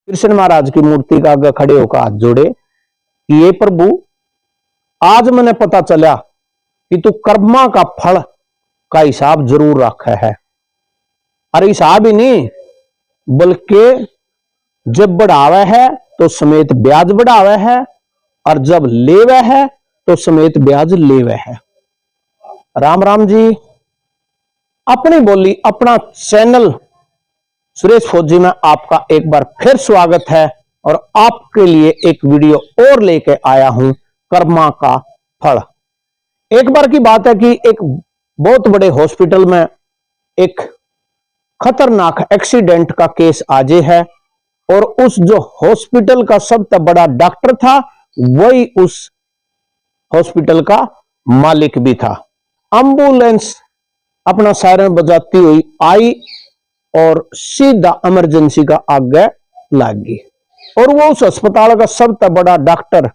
कृष्ण महाराज की मूर्ति का आगे खड़े होकर हाथ जोड़े कि ये प्रभु, आज मैंने पता चला कि तू कर्मा का फल का हिसाब जरूर रखा है। अरे हिसाब ही नहीं, बल्कि जब बढ़ावा है तो समेत ब्याज बढ़ावा है, और जब लेवा है तो समेत ब्याज लेवा है। राम राम जी। अपनी बोली अपना चैनल सुरेश फौजी में आपका एक बार फिर स्वागत है, और आपके लिए एक वीडियो और लेके आया हूं, कर्मा का फल। एक बार की बात है कि एक बहुत बड़े हॉस्पिटल में एक खतरनाक एक्सीडेंट का केस आजे है, और उस जो हॉस्पिटल का सबसे बड़ा डॉक्टर था वही उस हॉस्पिटल का मालिक भी था। एम्बुलेंस अपना सायरन बजाती हुई आई और सीधा इमरजेंसी का आगे लग गई, और वो उस अस्पताल का सबसे बड़ा डॉक्टर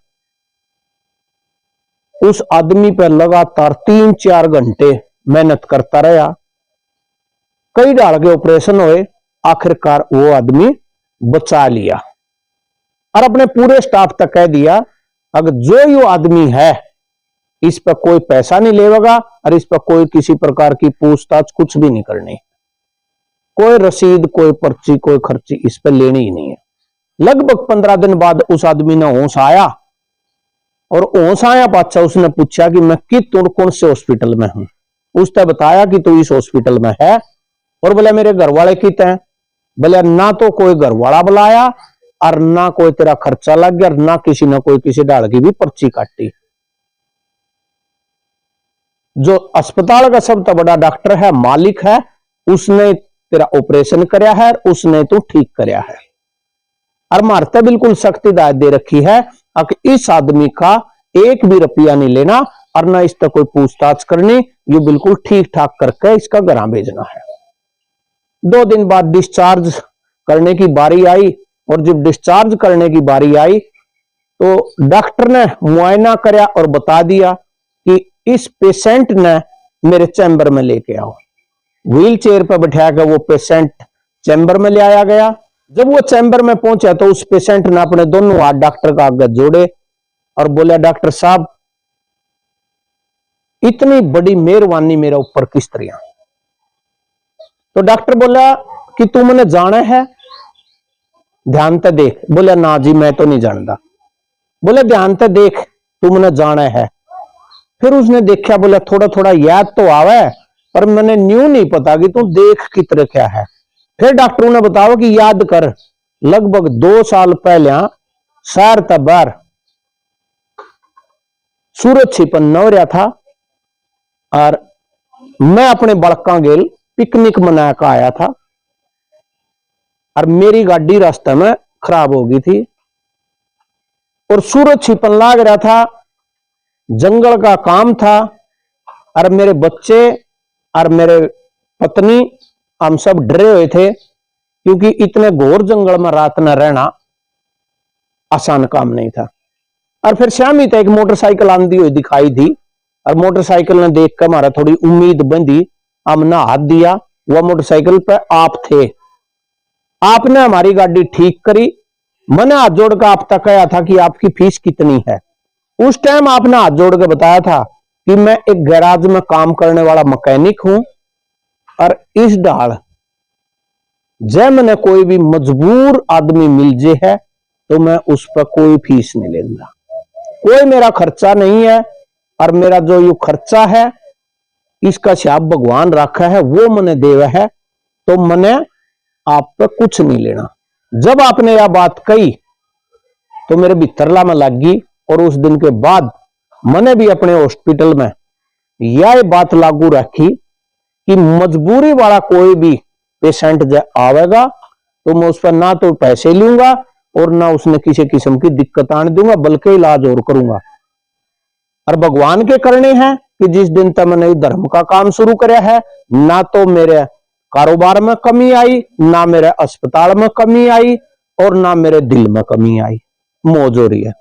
उस आदमी पर लगातार 3-4 घंटे मेहनत करता रहा। कई डाल के ऑपरेशन हुए, आखिरकार वो आदमी बचा लिया, और अपने पूरे स्टाफ तक कह दिया अगर जो ये आदमी है इस पर कोई पैसा नहीं लेगा, और इस पर कोई किसी प्रकार की पूछताछ कुछ भी नहीं करनी, कोई रसीद, कोई पर्ची, कोई खर्ची इस पर लेनी ही नहीं है। लगभग 15 दिन बाद उस आदमी ने होश आया, और होश आया पाछा उसने पूछा कि मैं कौन से हॉस्पिटल में हूं। उसने बताया कि तू इस हॉस्पिटल में है, और बोले मेरे घर वाले कितने हैं। बोले ना तो कोई घर वाला बुलाया, और ना कोई तेरा खर्चा लग गया, और ना किसी ने कोई किसी डाल की भी पर्ची काटी। जो अस्पताल का सबसे बड़ा डॉक्टर है, मालिक है, उसने तेरा ऑपरेशन करया है, उसने तो ठीक करया है, और मारते बिल्कुल सख्त हिदायत दे रखी है कि इस आदमी का एक भी रुपया नहीं लेना, और ना इस तक कोई पूछताछ करनी, ये बिल्कुल ठीक ठाक करके इसका घर भेजना है। 2 दिन बाद डिस्चार्ज करने की बारी आई, और जब डिस्चार्ज करने की बारी आई तो डॉक्टर ने मुआयना करया और बता दिया कि इस पेशेंट ने मेरे चैम्बर में लेके आओ। व्हील चेयर पर बैठा कर वो पेशेंट चैम्बर में ले आया गया। जब वो चैम्बर में पहुंचा तो उस पेशेंट ने अपने दोनों हाथ डॉक्टर का आगे जोड़े और बोला, डॉक्टर साहब इतनी बड़ी मेहरबानी मेरे ऊपर किस तरह। तो डॉक्टर बोला कि तू मैंने जाना है, ध्यान से देख। बोला ना जी मैं तो नहीं जानता। बोले ध्यान से देख, तू मैंने जाना है। फिर उसने देखा, बोला थोड़ा थोड़ा याद तो आवे, पर मैंने न्यू नहीं पता कि तू देख कितने क्या है। फिर डॉक्टर ने बताओ कि याद कर, लगभग 2 साल पहले शहर तबार सूरज छिपन न रहा था, और मैं अपने बड़का गेल पिकनिक मना कर आया था, और मेरी गाड़ी रास्ते में खराब हो गई थी, और सूरज छिपन लाग रहा था, जंगल का काम था, और मेरे बच्चे और मेरे पत्नी हम सब डरे हुए थे, क्योंकि इतने घोर जंगल में रात न रहना आसान काम नहीं था। और फिर शाम ही तक एक मोटरसाइकिल आंधी हुई दिखाई दी, और मोटरसाइकिल ने देख कर हमारा थोड़ी उम्मीद बंधी, हमने हाथ दिया। वह मोटरसाइकिल पे आप थे, आपने हमारी गाड़ी ठीक करी। मैंने हाथ जोड़कर आप तक कहा था कि आपकी फीस कितनी है। उस टाइम आपने हाथ जोड़ के बताया था कि मैं एक गैराज में काम करने वाला मैकेनिक हूं, और इस डाल जब मैंने कोई भी मजबूर आदमी मिल जे है तो मैं उस पर कोई फीस नहीं लेता, कोई मेरा खर्चा नहीं है, और मेरा जो ये खर्चा है इसका हिसाब भगवान रखा है, वो मैंने देवा है, तो मैंने आप पे कुछ नहीं लेना। जब आपने यह बात कही तो मेरे भीतरला में लग गई, और उस दिन के बाद मैंने भी अपने हॉस्पिटल में यह बात लागू रखी कि मजबूरी वाला कोई भी पेशेंट जब आवेगा तो मैं उस पर ना तो पैसे लूंगा, और ना उसने किसी किस्म की दिक्कत आने दूंगा, बल्कि इलाज और करूंगा। और भगवान के करने हैं कि जिस दिन तक मैंने धर्म का काम शुरू कराया है, ना तो मेरे कारोबार में कमी आई, ना मेरे अस्पताल में कमी आई, और ना मेरे दिल में कमी आई, मौज हो रही है।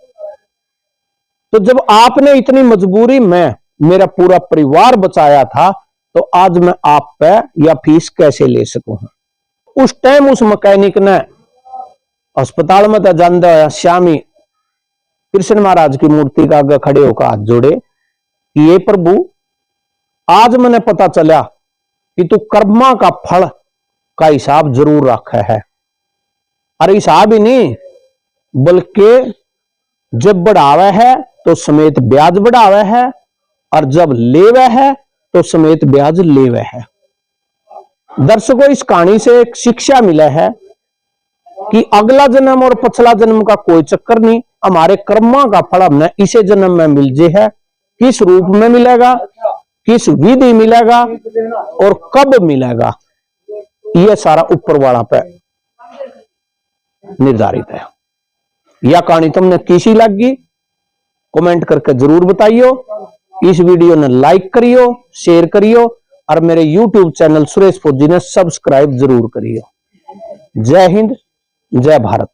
तो जब आपने इतनी मजबूरी में मेरा पूरा परिवार बचाया था, तो आज मैं आप पे या फीस कैसे ले सकूं। उस टाइम उस मैकेनिक ने अस्पताल में तो जान दो श्यामी कृष्ण महाराज की मूर्ति का आगे खड़े होकर हाथ जोड़े कि ये प्रभु आज मैंने पता चला कि तू कर्मा का फल का हिसाब जरूर रखा है। अरे हिसाब ही नहीं बल्कि जब बढ़ावे है तो समेत ब्याज बढ़ावे है और जब लेवे है तो समेत ब्याज लेवे है। दर्शकों इस कहानी से एक शिक्षा मिला है कि अगला जन्म और पिछला जन्म का कोई चक्कर नहीं, हमारे कर्मा का फल हमने इसे जन्म में मिल जे है। किस रूप में मिलेगा, किस विधि मिलेगा और कब मिलेगा, यह सारा ऊपर वाला पे निर्धारित है। यह कहानी तुमने कैसी लगी कमेंट करके जरूर बताइयो। इस वीडियो ने लाइक करियो, शेयर करियो और मेरे YouTube चैनल सुरेश फौजी ने सब्सक्राइब जरूर करियो। जय हिंद, जय भारत।